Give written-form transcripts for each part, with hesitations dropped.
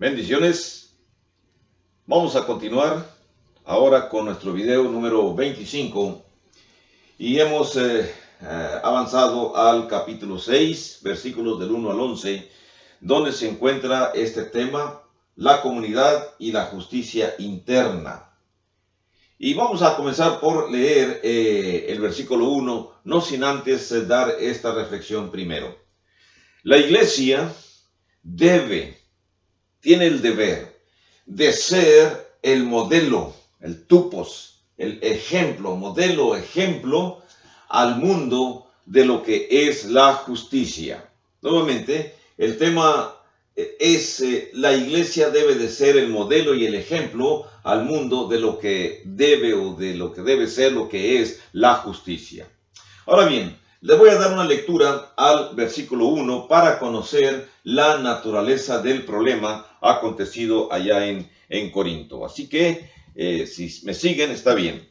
Bendiciones. Vamos a continuar ahora con nuestro video número 25 y hemos avanzado al capítulo 6, versículos del 1 al 11, donde se encuentra este tema, la comunidad y la justicia interna. Y vamos a comenzar por leer el versículo 1, no sin antes dar esta reflexión primero. La iglesia tiene el deber de ser el modelo, el tupos, el ejemplo, modelo, ejemplo al mundo de lo que es la justicia. Nuevamente, el tema es la iglesia debe de ser el modelo y el ejemplo al mundo de lo que debe o de lo que debe ser lo que es la justicia. Ahora bien, le voy a dar una lectura al versículo 1 para conocer la naturaleza del problema acontecido allá en Corinto. Así que, si me siguen, está bien.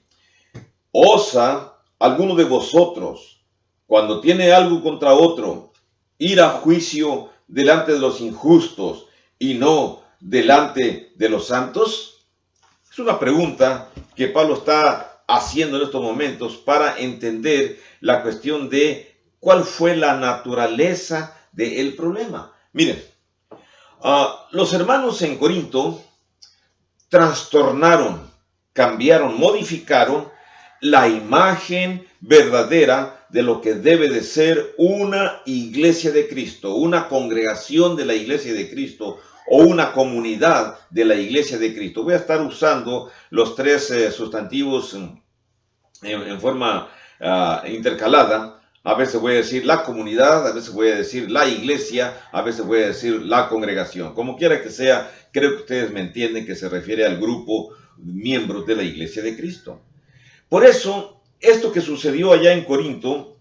¿Osa alguno de vosotros, cuando tiene algo contra otro, ir a juicio delante de los injustos y no delante de los santos? Es una pregunta que Pablo está haciendo en estos momentos para entender la cuestión de cuál fue la naturaleza del problema. Miren, los hermanos en Corinto trastornaron, cambiaron, modificaron la imagen verdadera de lo que debe de ser una iglesia de Cristo, una congregación de la iglesia de Cristo o una comunidad de la iglesia de Cristo. Voy a estar usando los tres sustantivos en forma intercalada. A veces voy a decir la comunidad, a veces voy a decir la iglesia, a veces voy a decir la congregación. Como quiera que sea, creo que ustedes me entienden que se refiere al grupo miembros de la iglesia de Cristo. Por eso, esto que sucedió allá en Corinto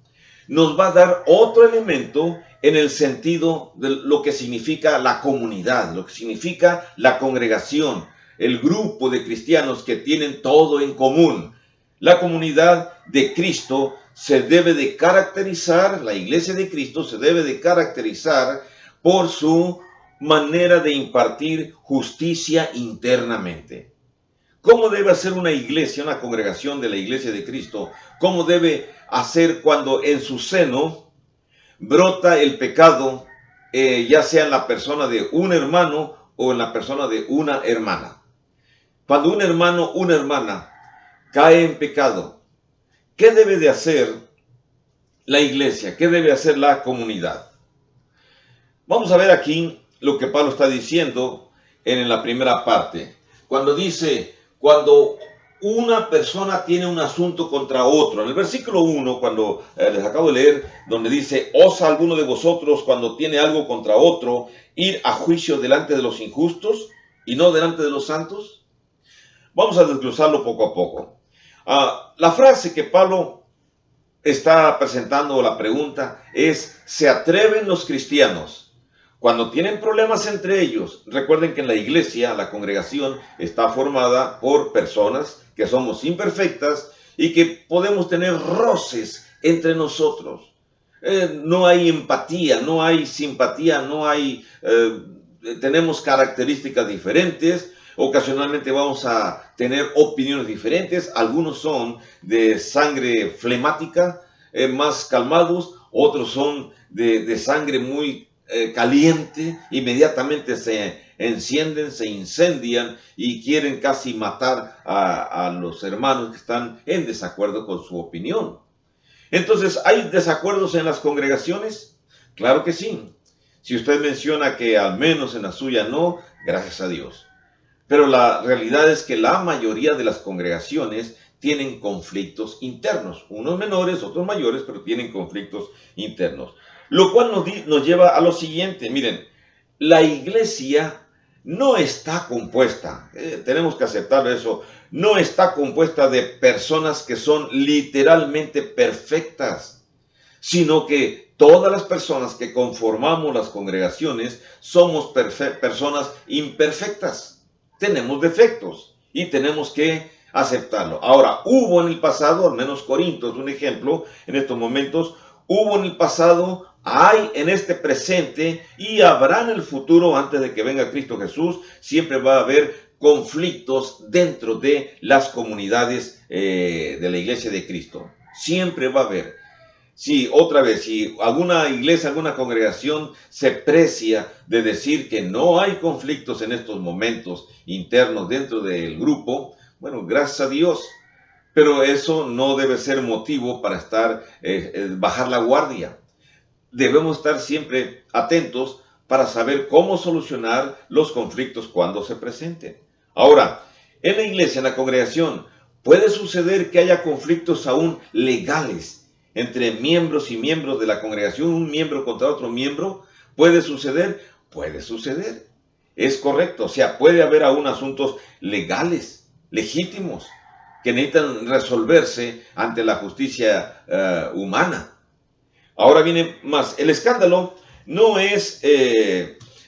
nos va a dar otro elemento en el sentido de lo que significa la comunidad, lo que significa la congregación, el grupo de cristianos que tienen todo en común. La comunidad de Cristo se debe de caracterizar, la iglesia de Cristo se debe de caracterizar por su manera de impartir justicia internamente. ¿Cómo debe hacer una iglesia, una congregación de la iglesia de Cristo? ¿Cómo debe hacer cuando en su seno brota el pecado, ya sea en la persona de un hermano o en la persona de una hermana? Cuando un hermano, una hermana cae en pecado, ¿qué debe de hacer la iglesia? ¿Qué debe hacer la comunidad? Vamos a ver aquí lo que Pablo está diciendo en la primera parte. Cuando dice, cuando una persona tiene un asunto contra otro. En el versículo 1, cuando les acabo de leer, donde dice, ¿osa alguno de vosotros cuando tiene algo contra otro ir a juicio delante de los injustos y no delante de los santos? Vamos a desglosarlo poco a poco. La frase que Pablo está presentando, la pregunta, es, ¿se atreven los cristianos cuando tienen problemas entre ellos? Recuerden que en la iglesia, la congregación, está formada por personas que somos imperfectas y que podemos tener roces entre nosotros. No hay empatía, no hay simpatía, tenemos características diferentes. Ocasionalmente vamos a tener opiniones diferentes. Algunos son de sangre flemática, más calmados. Otros son de sangre muy caliente. Inmediatamente se encienden, se incendian y quieren casi matar a los hermanos que están en desacuerdo con su opinión. Entonces, ¿hay desacuerdos en las congregaciones? Claro que sí. Si usted menciona que al menos en la suya no, gracias a Dios. Pero la realidad es que la mayoría de las congregaciones tienen conflictos internos, unos menores, otros mayores, pero tienen conflictos internos. Lo cual nos lleva a lo siguiente, miren, la iglesia no está compuesta, tenemos que aceptar eso, no está compuesta de personas que son literalmente perfectas, sino que todas las personas que conformamos las congregaciones somos personas imperfectas. Tenemos defectos y tenemos que aceptarlo. Ahora, hubo en el pasado, al menos Corinto es un ejemplo, en estos momentos, hubo en el pasado hay en este presente y habrá en el futuro, antes de que venga Cristo Jesús, siempre va a haber conflictos dentro de las comunidades de la iglesia de Cristo. Siempre va a haber. Si otra vez, si alguna iglesia, alguna congregación se precia de decir que no hay conflictos en estos momentos internos dentro del grupo, bueno, gracias a Dios, pero eso no debe ser motivo para bajar la guardia. Debemos estar siempre atentos para saber cómo solucionar los conflictos cuando se presenten. Ahora, en la iglesia, en la congregación, puede suceder que haya conflictos aún legales entre miembros y miembros de la congregación, un miembro contra otro miembro. ¿Puede suceder? Puede suceder. Es correcto. O sea, puede haber aún asuntos legales, legítimos, que necesitan resolverse ante la justicia humana. Ahora viene más. El escándalo no es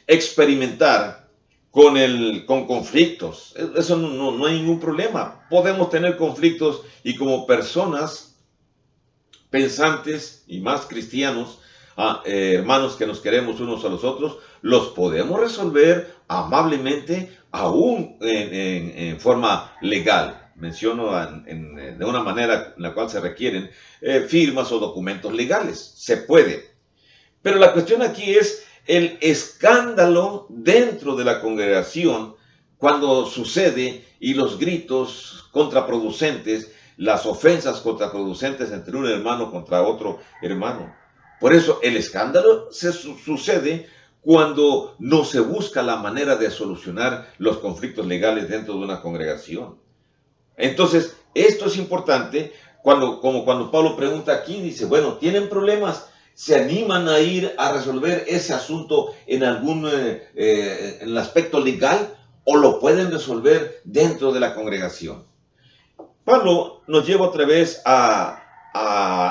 experimentar con conflictos. Eso no hay ningún problema. Podemos tener conflictos y como personas pensantes y más cristianos, hermanos que nos queremos unos a los otros, los podemos resolver amablemente, aún en forma legal. Menciono de una manera en la cual se requieren firmas o documentos legales. Se puede. Pero la cuestión aquí es el escándalo dentro de la congregación cuando sucede y los gritos contraproducentes, las ofensas contraproducentes entre un hermano contra otro hermano. Por eso el escándalo sucede cuando no se busca la manera de solucionar los conflictos legales dentro de una congregación. Entonces, esto es importante como cuando Pablo pregunta aquí, dice, bueno, ¿tienen problemas? ¿Se animan a ir a resolver ese asunto en en el aspecto legal o lo pueden resolver dentro de la congregación? Pablo nos lleva otra vez a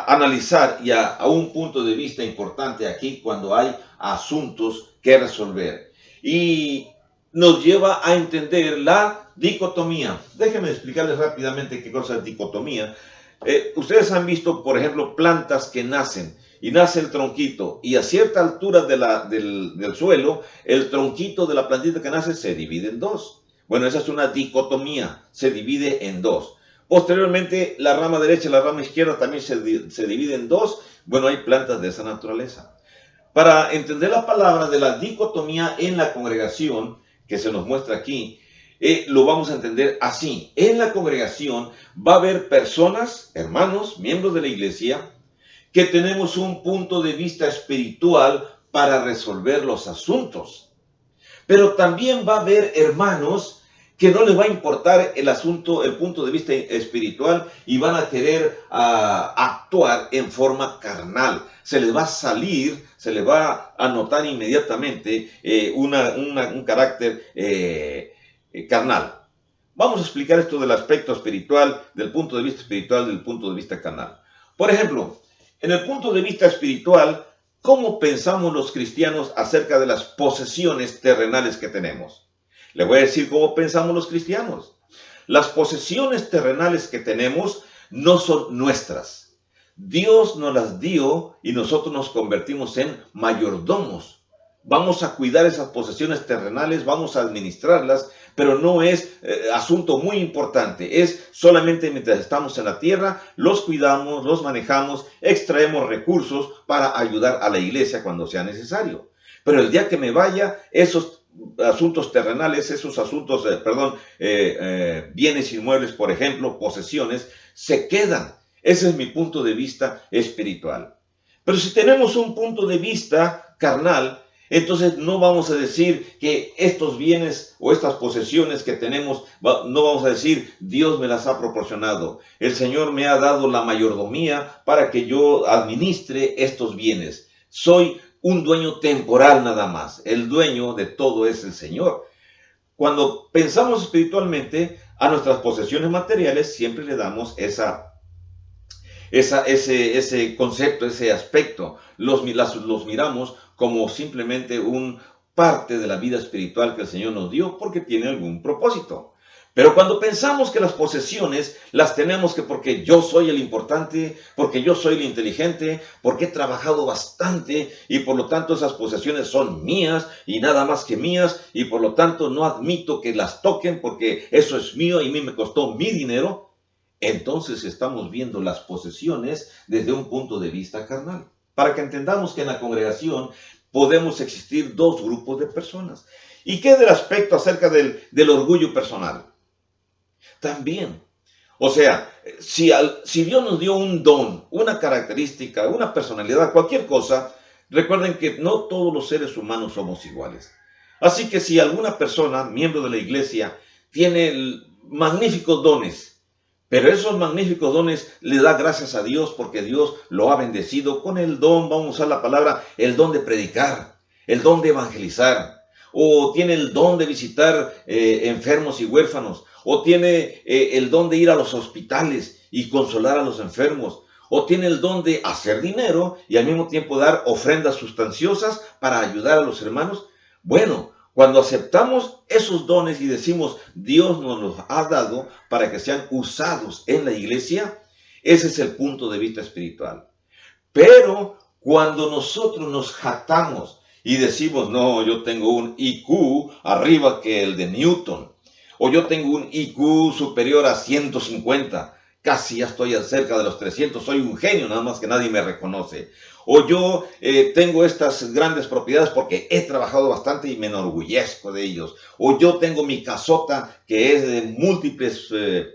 analizar y a un punto de vista importante aquí cuando hay asuntos que resolver. Y nos lleva a entender la dicotomía. Déjenme explicarles rápidamente qué cosa es dicotomía. Ustedes han visto, por ejemplo, plantas que nacen y nace el tronquito y a cierta altura del suelo, el tronquito de la plantita que nace se divide en dos. Bueno, esa es una dicotomía, se divide en dos. Posteriormente, la rama derecha y la rama izquierda también se divide en dos. Bueno, hay plantas de esa naturaleza. Para entender la palabra de la dicotomía en la congregación, que se nos muestra aquí, lo vamos a entender así. En la congregación va a haber personas, hermanos, miembros de la iglesia, que tenemos un punto de vista espiritual para resolver los asuntos. Pero también va a haber hermanos que no les va a importar el asunto, el punto de vista espiritual y van a querer actuar en forma carnal. Se les va a salir, se les va a notar inmediatamente un carácter carnal. Vamos a explicar esto del aspecto espiritual, del punto de vista espiritual, del punto de vista carnal. Por ejemplo, en el punto de vista espiritual, ¿cómo pensamos los cristianos acerca de las posesiones terrenales que tenemos? Le voy a decir cómo pensamos los cristianos. Las posesiones terrenales que tenemos no son nuestras. Dios nos las dio y nosotros nos convertimos en mayordomos. Vamos a cuidar esas posesiones terrenales, vamos a administrarlas, pero no es asunto muy importante. Es solamente mientras estamos en la tierra, los cuidamos, los manejamos, extraemos recursos para ayudar a la iglesia cuando sea necesario. Pero el día que me vaya, esos asuntos terrenales, esos asuntos, bienes inmuebles, por ejemplo, posesiones, se quedan. Ese es mi punto de vista espiritual. Pero si tenemos un punto de vista carnal, entonces no vamos a decir que estos bienes o estas posesiones que tenemos, no vamos a decir Dios me las ha proporcionado. El Señor me ha dado la mayordomía para que yo administre estos bienes. Soy un dueño temporal nada más. El dueño de todo es el Señor. Cuando pensamos espiritualmente, a nuestras posesiones materiales siempre le damos ese concepto, ese aspecto. Los miramos como simplemente un parte de la vida espiritual que el Señor nos dio porque tiene algún propósito. Pero cuando pensamos que las posesiones las tenemos que porque yo soy el importante, porque yo soy el inteligente, porque he trabajado bastante y por lo tanto esas posesiones son mías y nada más que mías y por lo tanto no admito que las toquen porque eso es mío y a mí me costó mi dinero, entonces estamos viendo las posesiones desde un punto de vista carnal. Para que entendamos que en la congregación podemos existir dos grupos de personas. ¿Y qué del aspecto acerca del orgullo personal? También. O sea, si Dios nos dio un don, una característica, una personalidad, cualquier cosa, recuerden que no todos los seres humanos somos iguales. Así que si alguna persona, miembro de la iglesia, tiene magníficos dones, pero esos magníficos dones le da gracias a Dios porque Dios lo ha bendecido con el don, vamos a usar la palabra, el don de predicar, el don de evangelizar, o tiene el don de visitar enfermos y huérfanos, o tiene el don de ir a los hospitales y consolar a los enfermos, o tiene el don de hacer dinero y al mismo tiempo dar ofrendas sustanciosas para ayudar a los hermanos. Bueno, cuando aceptamos esos dones y decimos Dios nos los ha dado para que sean usados en la iglesia, ese es el punto de vista espiritual. Pero cuando nosotros nos jactamos y decimos, no, yo tengo un IQ arriba que el de Newton, o yo tengo un IQ superior a 150, casi ya estoy cerca de los 300, soy un genio, nada más que nadie me reconoce. O yo tengo estas grandes propiedades porque he trabajado bastante y me enorgullezco de ellos. O yo tengo mi casota que es de múltiples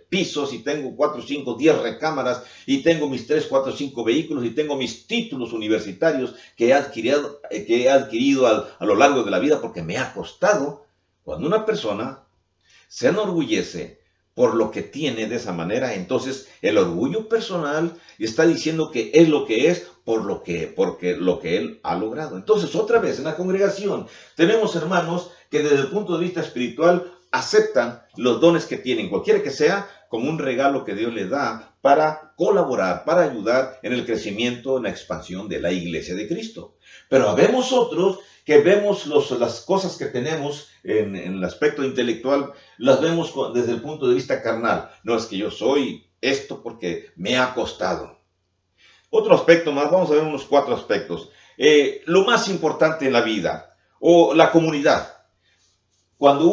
pisos y tengo 4, 5, 10 recámaras y tengo mis 3, 4, 5 vehículos y tengo mis títulos universitarios que he adquirido a lo largo de la vida porque me ha costado. Cuando una persona se enorgullece por lo que tiene de esa manera, entonces el orgullo personal está diciendo que es lo que es porque lo que él ha logrado. Entonces, otra vez, en la congregación tenemos hermanos que desde el punto de vista espiritual aceptan los dones que tienen, cualquiera que sea, como un regalo que Dios les da para colaborar, para ayudar en el crecimiento, en la expansión de la iglesia de Cristo. Pero habemos otros que vemos las cosas que tenemos en el aspecto intelectual, las vemos desde el punto de vista carnal. No es que yo soy esto porque me ha costado. Otro aspecto más, vamos a ver unos 4 aspectos. Lo más importante en la vida, o la comunidad. Cuando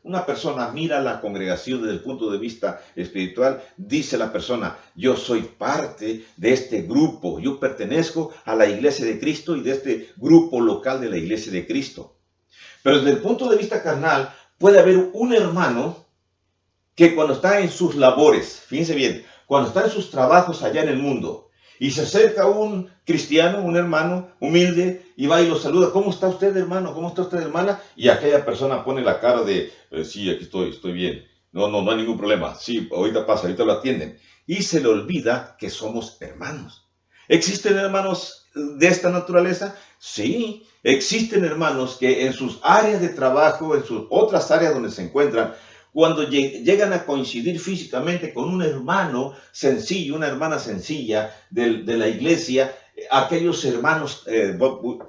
una persona mira la congregación desde el punto de vista espiritual, dice la persona, yo soy parte de este grupo, yo pertenezco a la iglesia de Cristo y de este grupo local de la iglesia de Cristo. Pero desde el punto de vista carnal, puede haber un hermano que cuando está en sus labores, fíjense bien, cuando está en sus trabajos allá en el mundo, y se acerca un cristiano, un hermano humilde, y va y lo saluda. ¿Cómo está usted, hermano? ¿Cómo está usted, hermana? Y aquella persona pone la cara de, sí, aquí estoy bien. No hay ningún problema. Sí, ahorita pasa, ahorita lo atienden. Y se le olvida que somos hermanos. ¿Existen hermanos de esta naturaleza? Sí, existen hermanos que en sus áreas de trabajo, en sus otras áreas donde se encuentran, cuando llegan a coincidir físicamente con un hermano sencillo, una hermana sencilla de la iglesia, aquellos hermanos,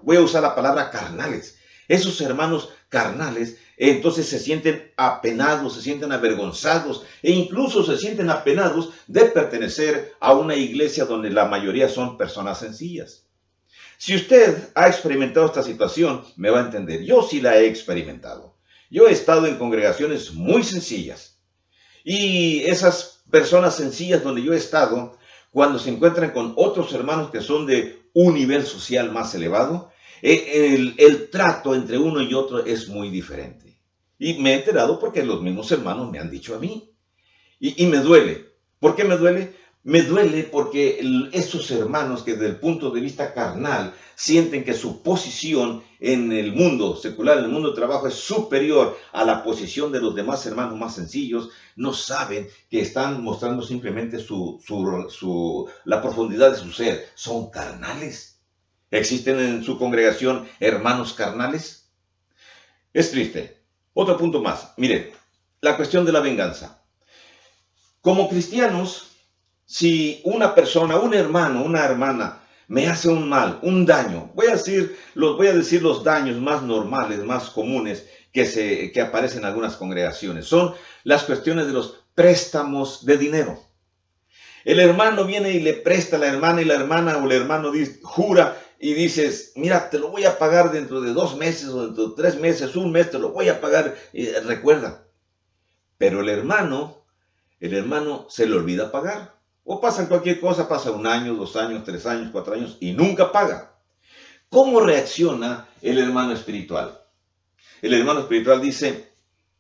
voy a usar la palabra carnales, esos hermanos carnales, entonces se sienten apenados, se sienten avergonzados e incluso se sienten apenados de pertenecer a una iglesia donde la mayoría son personas sencillas. Si usted ha experimentado esta situación, me va a entender. Yo sí la he experimentado. Yo he estado en congregaciones muy sencillas y esas personas sencillas donde yo he estado, cuando se encuentran con otros hermanos que son de un nivel social más elevado, el trato entre uno y otro es muy diferente. Y me he enterado porque los mismos hermanos me han dicho a mí. Y me duele. ¿Por qué me duele? Me duele porque esos hermanos que desde el punto de vista carnal sienten que su posición en el mundo secular, en el mundo del trabajo, es superior a la posición de los demás hermanos más sencillos, no saben que están mostrando simplemente la profundidad de su ser. Son carnales. ¿Existen en su congregación hermanos carnales? Es triste. Otro punto más. Miren, la cuestión de la venganza. Como cristianos, si una persona, un hermano, una hermana, me hace un mal, un daño. Voy a decir los daños más normales, más comunes que aparecen en algunas congregaciones. Son las cuestiones de los préstamos de dinero. El hermano viene y le presta a la hermana y la hermana o el hermano jura y dices, mira, te lo voy a pagar dentro de 2 meses o dentro de 3 meses, un mes te lo voy a pagar, recuerda. Pero el hermano se le olvida pagar. O pasa cualquier cosa, pasa 1 año, 2 años, 3 años, 4 años y nunca paga. ¿Cómo reacciona el hermano espiritual? El hermano espiritual dice,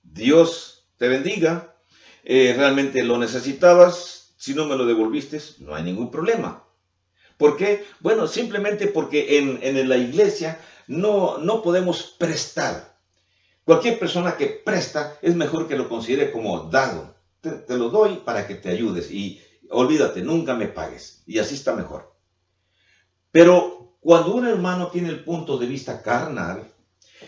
Dios te bendiga, realmente lo necesitabas, si no me lo devolviste, no hay ningún problema. ¿Por qué? Bueno, simplemente porque en la iglesia no podemos prestar. Cualquier persona que presta es mejor que lo considere como dado. Te lo doy para que te ayudes y olvídate, nunca me pagues. Y así está mejor. Pero cuando un hermano tiene el punto de vista carnal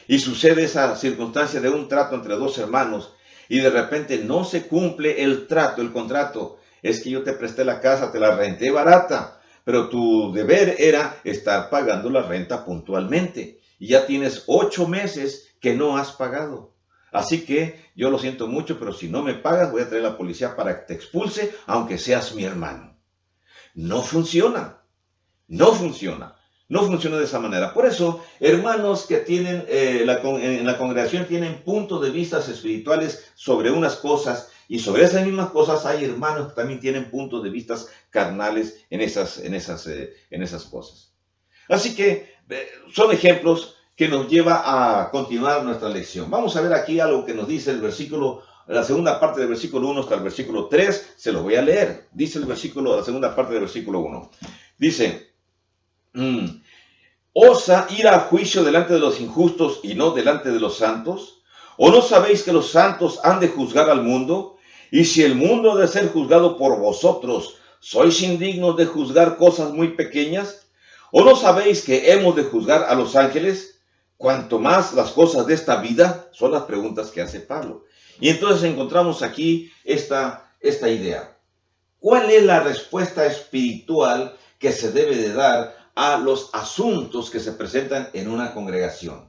y sucede esa circunstancia de un trato entre 2 hermanos y de repente no se cumple el trato, el contrato, es que yo te presté la casa, te la renté barata, pero tu deber era estar pagando la renta puntualmente. Y ya tienes 8 meses que no has pagado. Así que yo lo siento mucho, pero si no me pagas, voy a traer a la policía para que te expulse, aunque seas mi hermano. No funciona. No funciona. No funciona de esa manera. Por eso, hermanos que tienen en la congregación tienen puntos de vista espirituales sobre unas cosas y sobre esas mismas cosas hay hermanos que también tienen puntos de vista carnales en esas cosas. Así que son ejemplos que nos lleva a continuar nuestra lección. Vamos a ver aquí algo que nos dice el versículo, la segunda parte del versículo 1 hasta el versículo 3. Se lo voy a leer. Dice la segunda parte del versículo 1. Dice, ¿osa ir a juicio delante de los injustos y no delante de los santos? ¿O no sabéis que los santos han de juzgar al mundo? Y si el mundo ha de ser juzgado por vosotros, ¿sois indignos de juzgar cosas muy pequeñas? ¿O no sabéis que hemos de juzgar a los ángeles? Cuanto más las cosas de esta vida, son las preguntas que hace Pablo. Y entonces encontramos aquí esta idea. ¿Cuál es la respuesta espiritual que se debe de dar a los asuntos que se presentan en una congregación?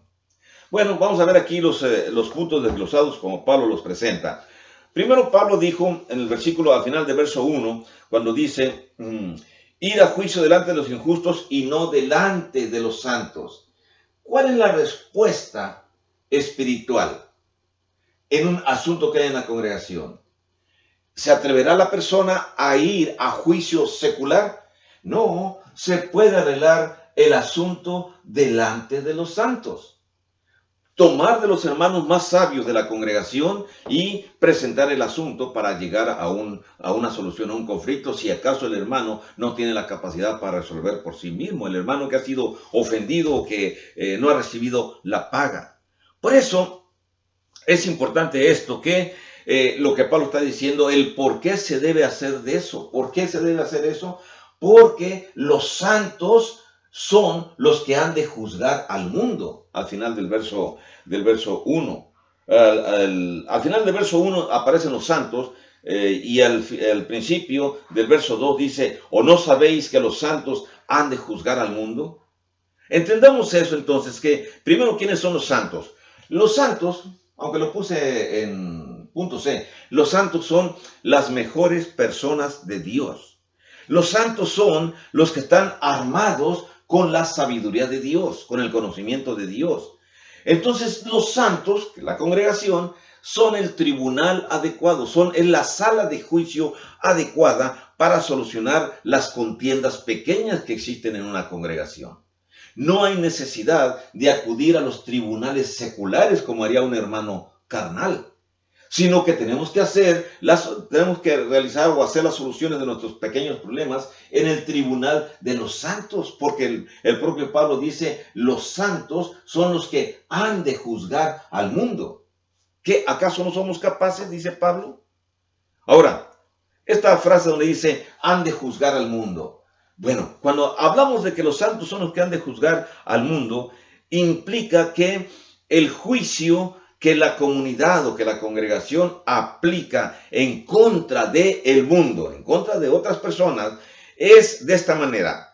Bueno, vamos a ver aquí los puntos desglosados como Pablo los presenta. Primero Pablo dijo en el versículo, al final del verso 1, cuando dice, ir a juicio delante de los injustos y no delante de los santos. ¿Cuál es la respuesta espiritual en un asunto que hay en la congregación? ¿Se atreverá la persona a ir a juicio secular? No, se puede arreglar el asunto delante de los santos. Tomar de los hermanos más sabios de la congregación y presentar el asunto para llegar a una solución, a un conflicto, si acaso el hermano no tiene la capacidad para resolver por sí mismo, el hermano que ha sido ofendido o que no ha recibido la paga. Por eso es importante esto, que lo que Pablo está diciendo, el por qué se debe hacer de eso. ¿Por qué se debe hacer eso? Porque los santos son los que han de juzgar al mundo. Al final del verso 1. Al final del verso 1 aparecen los santos y al principio del verso 2 dice, ¿o no sabéis que los santos han de juzgar al mundo? Entendamos eso entonces, que primero, ¿quiénes son los santos? Los santos, aunque lo puse en punto C, los santos son las mejores personas de Dios. Los santos son los que están armados con la sabiduría de Dios, con el conocimiento de Dios. Entonces los santos, la congregación, son el tribunal adecuado, son en la sala de juicio adecuada para solucionar las contiendas pequeñas que existen en una congregación. No hay necesidad de acudir a los tribunales seculares como haría un hermano carnal, sino que tenemos que realizar o hacer las soluciones de nuestros pequeños problemas en el tribunal de los santos, porque el propio Pablo dice, los santos son los que han de juzgar al mundo. ¿Qué, acaso no somos capaces? Dice Pablo. Ahora, esta frase donde dice, han de juzgar al mundo. Bueno, cuando hablamos de que los santos son los que han de juzgar al mundo, implica que el juicio que la comunidad o que la congregación aplica en contra del mundo, en contra de otras personas, es de esta manera.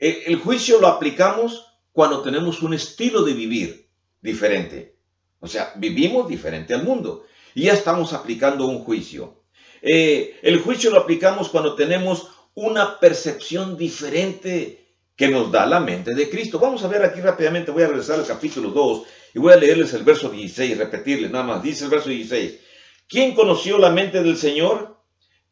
El juicio lo aplicamos cuando tenemos un estilo de vivir diferente. O sea, vivimos diferente al mundo y ya estamos aplicando un juicio. El juicio lo aplicamos cuando tenemos una percepción diferente que nos da la mente de Cristo. Vamos a ver aquí rápidamente, voy a regresar al capítulo 2 y voy a leerles el verso 16, repetirles nada más. Dice el verso 16, ¿quién conoció la mente del Señor?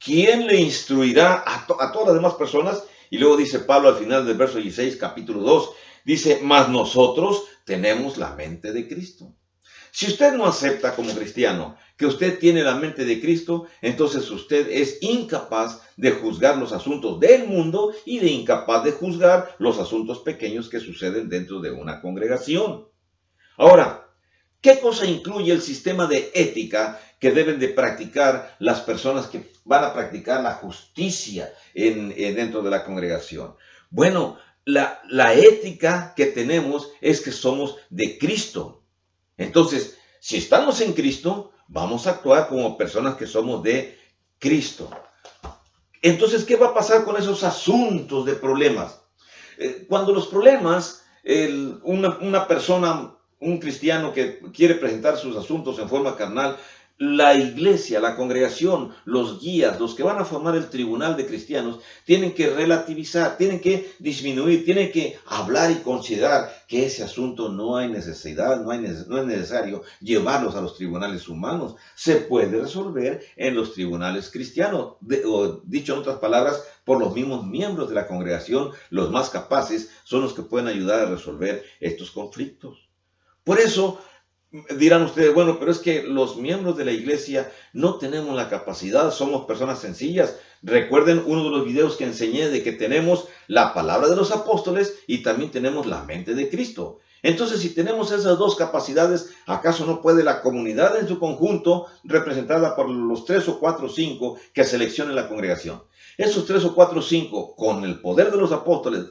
¿Quién le instruirá a todas las demás personas? Y luego dice Pablo al final del verso 16, capítulo 2, dice, mas nosotros tenemos la mente de Cristo. Si usted no acepta como cristiano que usted tiene la mente de Cristo, entonces usted es incapaz de juzgar los asuntos del mundo y de incapaz de juzgar los asuntos pequeños que suceden dentro de una congregación. Ahora, ¿qué cosa incluye el sistema de ética que deben de practicar las personas que van a practicar la justicia dentro de la congregación? Bueno, la ética que tenemos es que somos de Cristo. Entonces, si estamos en Cristo, vamos a actuar como personas que somos de Cristo. Entonces, ¿qué va a pasar con esos asuntos de problemas? Cuando los problemas, una persona, un cristiano que quiere presentar sus asuntos en forma carnal, la iglesia, la congregación, los guías, los que van a formar el tribunal de cristianos, tienen que relativizar, tienen que disminuir, tienen que hablar y considerar que ese asunto no hay necesidad, no es necesario llevarlos a los tribunales humanos. Se puede resolver en los tribunales cristianos, o dicho en otras palabras, por los mismos miembros de la congregación, los más capaces son los que pueden ayudar a resolver estos conflictos. Por eso, dirán ustedes, bueno, pero es que los miembros de la iglesia no tenemos la capacidad, somos personas sencillas. Recuerden uno de los videos que enseñé de que tenemos la palabra de los apóstoles y también tenemos la mente de Cristo. Entonces, si tenemos esas dos capacidades, ¿acaso no puede la comunidad en su conjunto, representada por los 3 o 4 o 5 que seleccione la congregación? Esos 3 o 4 o 5, con el poder de los apóstoles,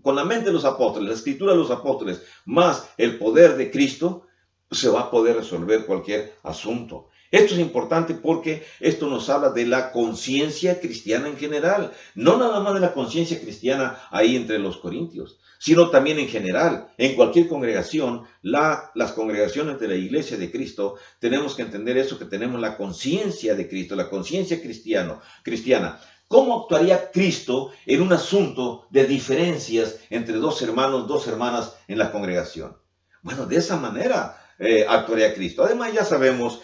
con la mente de los apóstoles, la escritura de los apóstoles, más el poder de Cristo, se va a poder resolver cualquier asunto. Esto es importante porque esto nos habla de la conciencia cristiana en general, no nada más de la conciencia cristiana ahí entre los corintios, sino también en general, en cualquier congregación, las congregaciones de la iglesia de Cristo, tenemos que entender eso, que tenemos la conciencia de Cristo, la conciencia cristiana. ¿Cómo actuaría Cristo en un asunto de diferencias entre dos hermanos, dos hermanas en la congregación? Bueno, de esa manera actuaría Cristo. Además, ya sabemos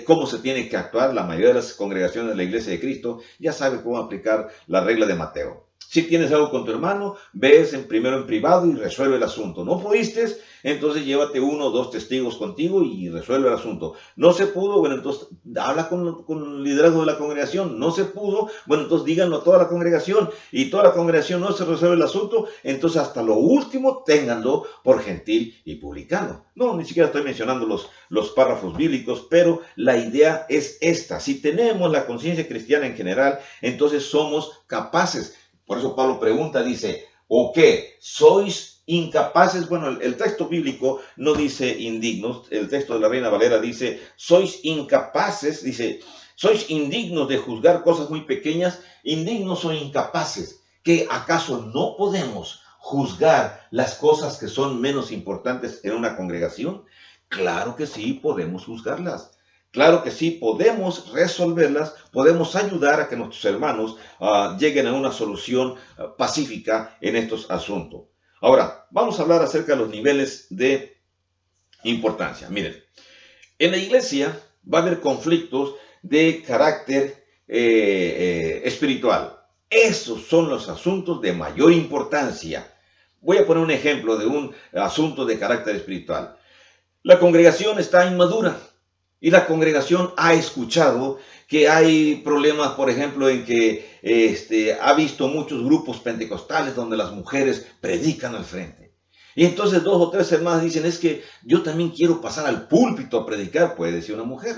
cómo se tiene que actuar. La mayoría de las congregaciones de la iglesia de Cristo ya sabe cómo aplicar la regla de Mateo. Si tienes algo con tu hermano, ves primero en privado y resuelve el asunto. ¿No pudiste? Entonces llévate 1 o 2 testigos contigo y resuelve el asunto. ¿No se pudo? Bueno, entonces habla con el liderazgo de la congregación. ¿No se pudo? Bueno, entonces díganlo a toda la congregación. Y toda la congregación no se resuelve el asunto, entonces hasta lo último ténganlo por gentil y publicano. No, ni siquiera estoy mencionando los párrafos bíblicos, pero la idea es esta. Si tenemos la conciencia cristiana en general, entonces somos capaces. Por eso Pablo pregunta, dice, ¿o qué? ¿Sois incapaces? Bueno, el texto bíblico no dice indignos, el texto de la Reina Valera dice, sois incapaces, dice, sois indignos de juzgar cosas muy pequeñas, indignos o incapaces, que acaso no podemos juzgar las cosas que son menos importantes en una congregación. Claro que sí, podemos juzgarlas. Claro que sí, podemos resolverlas, podemos ayudar a que nuestros hermanos lleguen a una solución pacífica en estos asuntos. Ahora, vamos a hablar acerca de los niveles de importancia. Miren, en la iglesia va a haber conflictos de carácter espiritual. Esos son los asuntos de mayor importancia. Voy a poner un ejemplo de un asunto de carácter espiritual. La congregación está inmadura. Y la congregación ha escuchado que hay problemas, por ejemplo, en que ha visto muchos grupos pentecostales donde las mujeres predican al frente. Y entonces 2 o 3 hermanas dicen, es que yo también quiero pasar al púlpito a predicar, puede decir una mujer.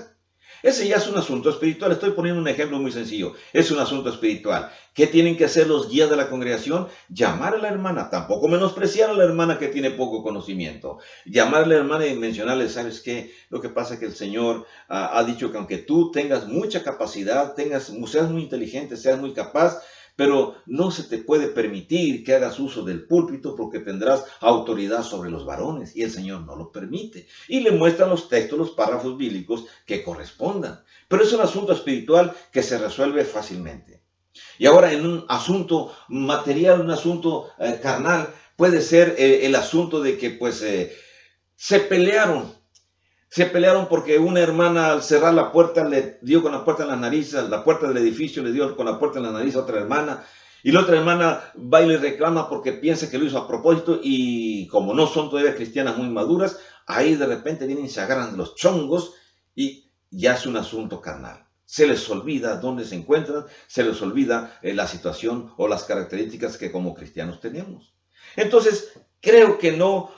Ese ya es un asunto espiritual. Estoy poniendo un ejemplo muy sencillo. Es un asunto espiritual. ¿Qué tienen que hacer los guías de la congregación? Llamar a la hermana. Tampoco menospreciar a la hermana que tiene poco conocimiento. Llamar a la hermana y mencionarle, ¿sabes qué? Lo que pasa es que el Señor ha dicho que aunque tú tengas mucha capacidad, seas muy inteligente, seas muy capaz, pero no se te puede permitir que hagas uso del púlpito porque tendrás autoridad sobre los varones y el Señor no lo permite. Y le muestran los textos, los párrafos bíblicos que correspondan. Pero es un asunto espiritual que se resuelve fácilmente. Y ahora en un asunto material, un asunto carnal, puede ser el asunto de que pues se pelearon. Se pelearon porque una hermana al cerrar la puerta le dio con la puerta en la nariz, la puerta del edificio le dio con la puerta en la nariz a otra hermana. Y la otra hermana va y le reclama porque piensa que lo hizo a propósito y como no son todavía cristianas muy maduras, ahí de repente vienen y se agarran de los chongos y ya es un asunto carnal. Se les olvida dónde se encuentran, se les olvida la situación o las características que como cristianos tenemos. Entonces, creo que no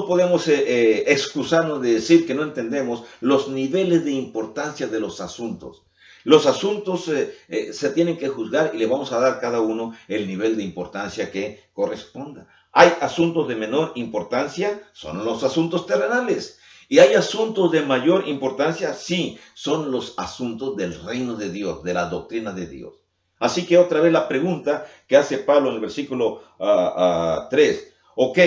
podemos excusarnos de decir que no entendemos los niveles de importancia de los asuntos. Los asuntos se tienen que juzgar y le vamos a dar a cada uno el nivel de importancia que corresponda. Hay asuntos de menor importancia, son los asuntos terrenales. Y hay asuntos de mayor importancia, sí, son los asuntos del reino de Dios, de la doctrina de Dios. Así que otra vez la pregunta que hace Pablo en el versículo 3. Ok,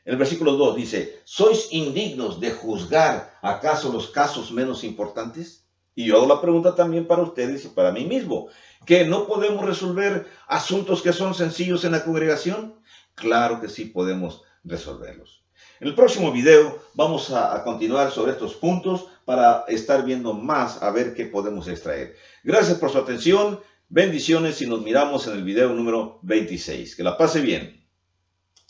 el versículo 2 dice, ¿sois indignos de juzgar acaso los casos menos importantes? Y yo hago la pregunta también para ustedes y para mí mismo, ¿que no podemos resolver asuntos que son sencillos en la congregación? Claro que sí podemos resolverlos. En el próximo video vamos a continuar sobre estos puntos para estar viendo más a ver qué podemos extraer. Gracias por su atención, bendiciones y nos miramos en el video número 26. Que la pase bien.